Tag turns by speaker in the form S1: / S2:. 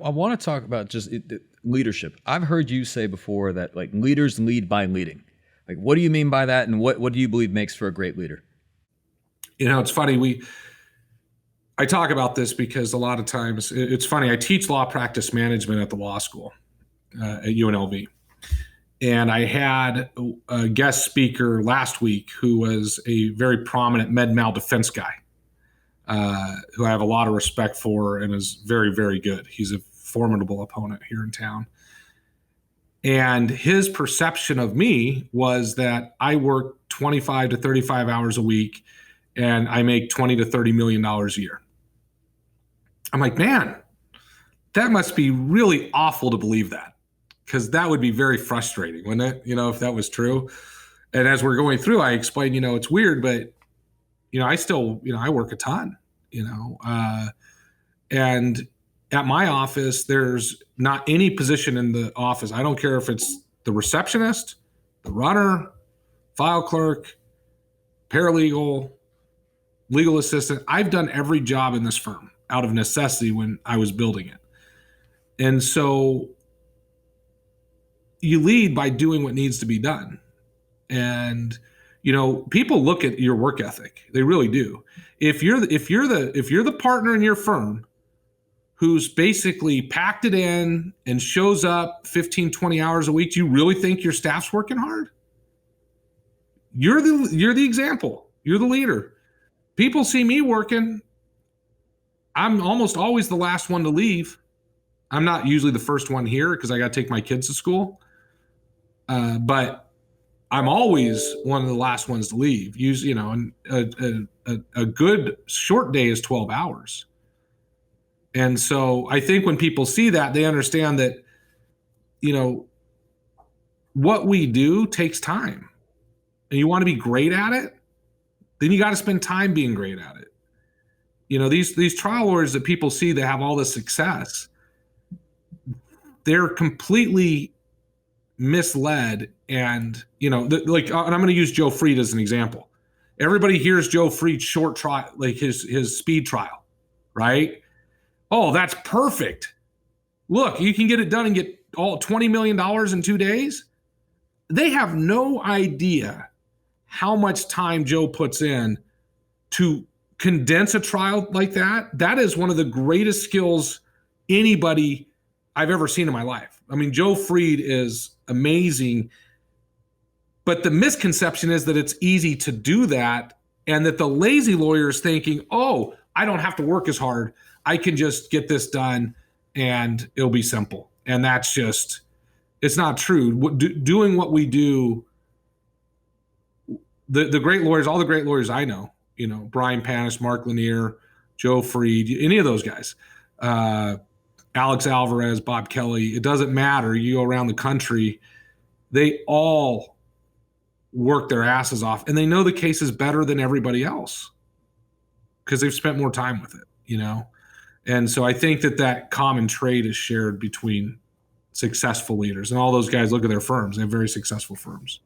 S1: I want to talk about just leadership. I've heard you say before that like leaders lead by leading. Like, what do you mean by that, and what do you believe makes for a great leader?
S2: It's funny. I talk about this because a lot of times it's funny. I teach law practice management at the law school at UNLV. And I had a guest speaker last week who was a very prominent med mal defense guy, who I have a lot of respect for and is very, very good. He's a formidable opponent here in town. And his perception of me was that I work 25 to 35 hours a week and I make 20 to $30 million a year. I'm like, man, that must be really awful to believe that, because that would be very frustrating, wouldn't it? If that was true. And as we're going through, I explained, it's weird, but, I still, I work a ton, and at my office, there's not any position in the office. I don't care if it's the receptionist, the runner, file clerk, paralegal, legal assistant. I've done every job in this firm out of necessity when I was building it. And so you lead by doing what needs to be done. And, people look at your work ethic. They really do. If you're the partner in your firm who's basically packed it in and shows up 15, 20 hours a week, do you really think your staff's working hard? You're the example. You're the leader. People see me working. I'm almost always the last one to leave. I'm not usually the first one here because I got to take my kids to school. But I'm always one of the last ones to leave. And a good short day is 12 hours. And so I think when people see that, they understand that, what we do takes time. And you want to be great at it, then you got to spend time being great at it. These trial lawyers that people see that have all this success, they're completely misled. And, and I'm going to use Joe Freed as an example. Everybody hears Joe Freed's short trial, like his speed trial, right? Oh, that's perfect. Look, you can get it done and get all $20 million in 2 days. They have no idea how much time Joe puts in to condense a trial like that. That is one of the greatest skills anybody I've ever seen in my life. I mean, Joe Freed is amazing, but the misconception is that it's easy to do that, and that the lazy lawyer is thinking, oh, I don't have to work as hard. I can just get this done and it'll be simple. And that's just, it's not true. Doing what we do, the great lawyers, all the great lawyers I know, Brian Panish, Mark Lanier, Joe Freed, any of those guys, Alex Alvarez, Bob Kelly, it doesn't matter. You go around the country, they all work their asses off, and they know the cases better than everybody else because they've spent more time with it, And so I think that common trait is shared between successful leaders, and all those guys look at their firms. They have very successful firms.